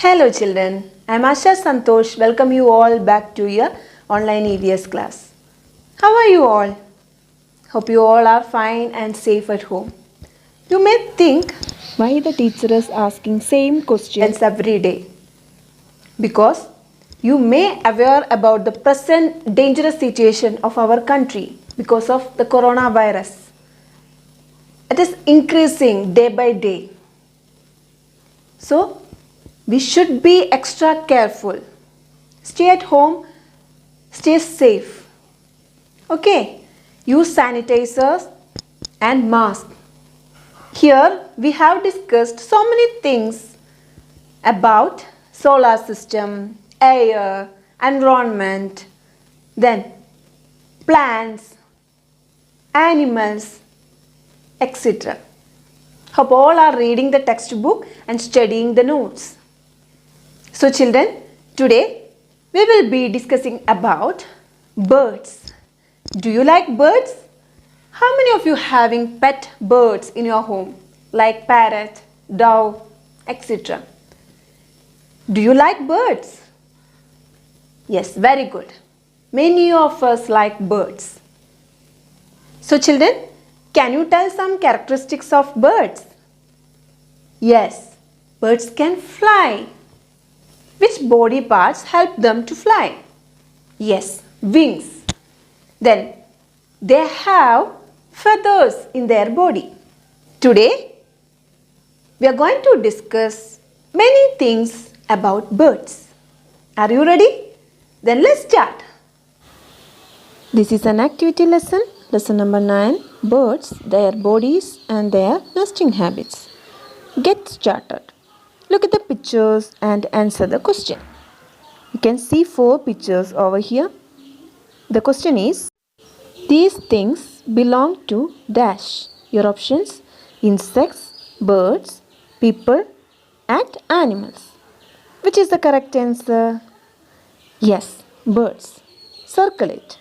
Hello children, I am Asha Santosh. Welcome you all back to your online EVS class. How are you all? Hope you all are fine and safe at home. You may think why the teacher is asking same questions every day. Because you may aware about the present dangerous situation of our country because of the coronavirus. It is increasing day by day. So, we should be extra careful. Stay at home, stay safe. Okay, use sanitizers and masks. Here we have discussed so many things about solar system, air, environment, then plants, animals, etc. Hope all are reading the textbook and studying the notes. So children, today we will be discussing about birds. Do you like birds? How many of you having pet birds in your home like parrot, dove, etc.? Do you like birds? Yes, very good. Many of us like birds. So children, can you tell some characteristics of birds? Yes, birds can fly. Which body parts help them to fly? Yes, wings. Then they have feathers in their body. Today we are going to discuss many things about birds. Are you ready? Then let's start. This is an activity lesson, lesson number 9, birds, their bodies and their nesting habits. Get started. Look at the pictures and answer the question. You can see 4 pictures over here. The question is, these things belong to dash. Your options: insects, birds, people and animals. Which is the correct answer? Yes, birds. Circle it.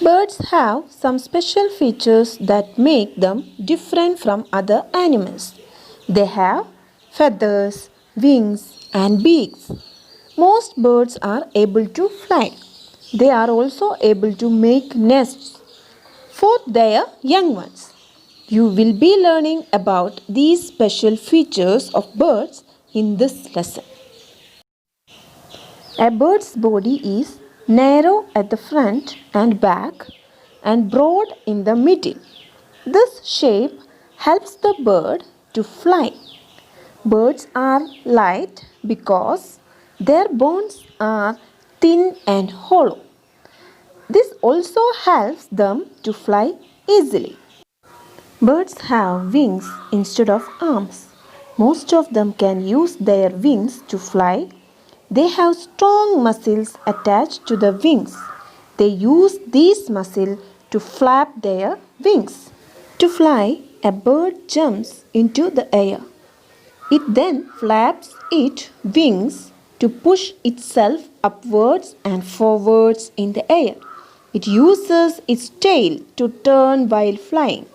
Birds have some special features that make them different from other animals. They have feathers, wings and beaks. Most birds are able to fly. They are also able to make nests for their young ones. You will be learning about these special features of birds in this lesson. A bird's body is narrow at the front and back and broad in the middle. This shape helps the bird to fly. Birds are light because their bones are thin and hollow. This also helps them to fly easily. Birds have wings instead of arms. Most of them can use their wings to fly. They have strong muscles attached to the wings. They use these muscles to flap their wings. To fly, a bird jumps into the air. It then flaps its wings to push itself upwards and forwards in the air. It uses its tail to turn while flying.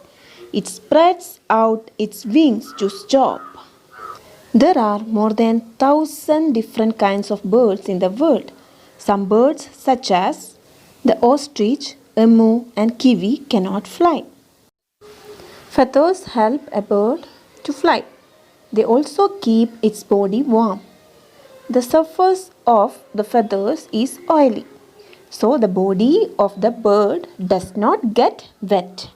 It spreads out its wings to stop. There are more than 1,000 different kinds of birds in the world. Some birds such as the ostrich, emu and kiwi cannot fly. Feathers help a bird to fly. They also keep its body warm. The surface of the feathers is oily, so the body of the bird does not get wet.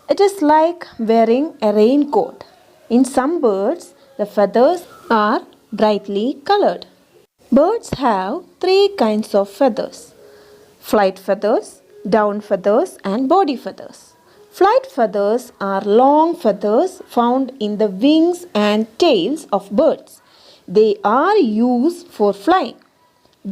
It is like wearing a raincoat. In some birds, the feathers are brightly colored. Birds have 3 kinds of feathers: flight feathers, down feathers and body feathers. Flight feathers are long feathers found in the wings and tails of birds. They are used for flying.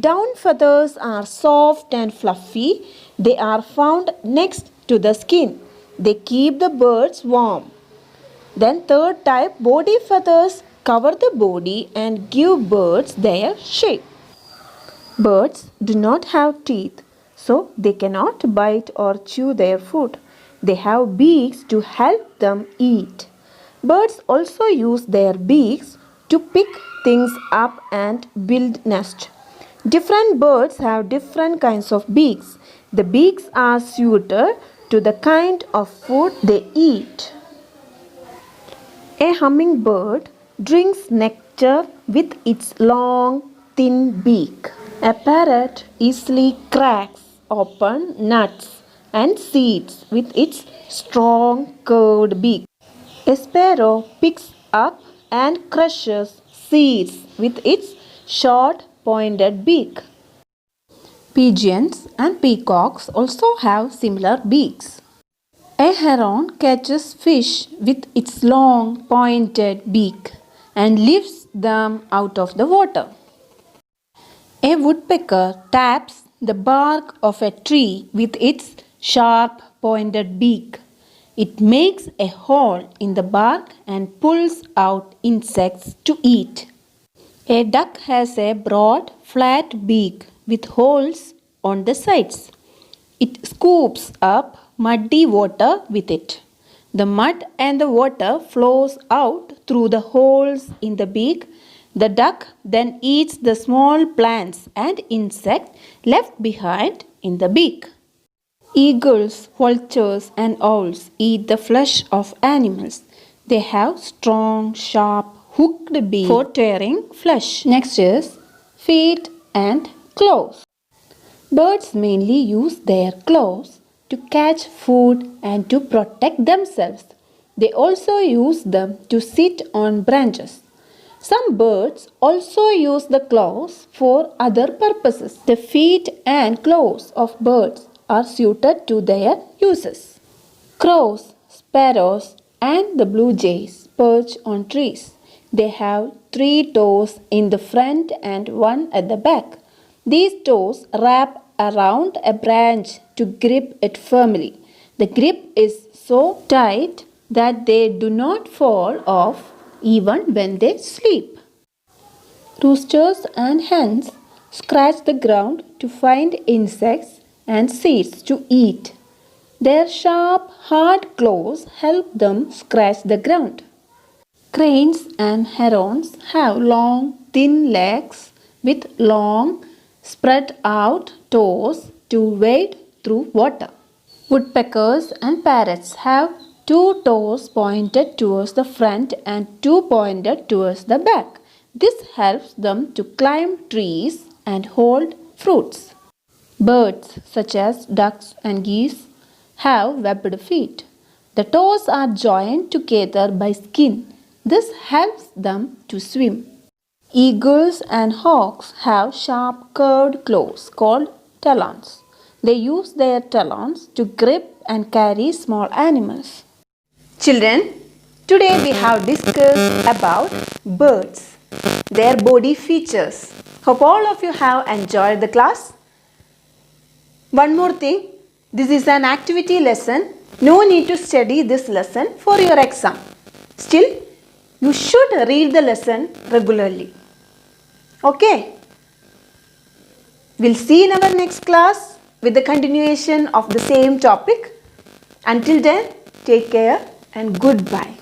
Down feathers are soft and fluffy. They are found next to the skin. They keep the birds warm. Then third type, body feathers cover the body and give birds their shape. Birds do not have teeth, so they cannot bite or chew their food. They have beaks to help them eat. Birds also use their beaks to pick things up and build nest. Different birds have different kinds of beaks. The beaks are suited to the kind of food they eat. A hummingbird drinks nectar with its long, thin beak. A parrot easily cracks open nuts and seeds with its strong, curved beak. A sparrow picks up and crushes seeds with its short, pointed beak. Pigeons and peacocks also have similar beaks. A heron catches fish with its long, pointed beak and lifts them out of the water. A woodpecker taps the bark of a tree with its sharp, pointed beak. It makes a hole in the bark and pulls out insects to eat. A duck has a broad, flat beak with holes on the sides. It scoops up muddy water with it. The mud and the water flows out through the holes in the beak. The duck then eats the small plants and insects left behind in the beak. Eagles, vultures and owls eat the flesh of animals. They have strong, sharp, hooked beaks for tearing flesh. Next is feet and claws. Birds mainly use their claws to catch food and to protect themselves. They also use them to sit on branches. Some birds also use the claws for other purposes. The feet and claws of birds are suited to their uses. Crows, sparrows, and the blue jays perch on trees. They have 3 toes in the front and 1 at the back. These toes wrap around a branch to grip it firmly. The grip is so tight that they do not fall off even when they sleep. Roosters and hens scratch the ground to find insects and seeds to eat. Their sharp, hard claws help them scratch the ground. Cranes and herons have long, thin legs with long, spread out toes to wade through water. Woodpeckers and parrots have 2 toes pointed towards the front and 2 pointed towards the back. This helps them to climb trees and hold fruits. Birds such as ducks and geese have webbed feet. The toes are joined together by skin. This helps them to swim. Eagles and hawks have sharp curved claws called talons. They use their talons to grip and carry small animals. Children, today we have discussed about birds, their body features. Hope all of you have enjoyed the class. One more thing, this is an activity lesson. No need to study this lesson for your exam. Still, you should read the lesson regularly. Okay? We'll see in our next class with the continuation of the same topic. Until then, take care and goodbye.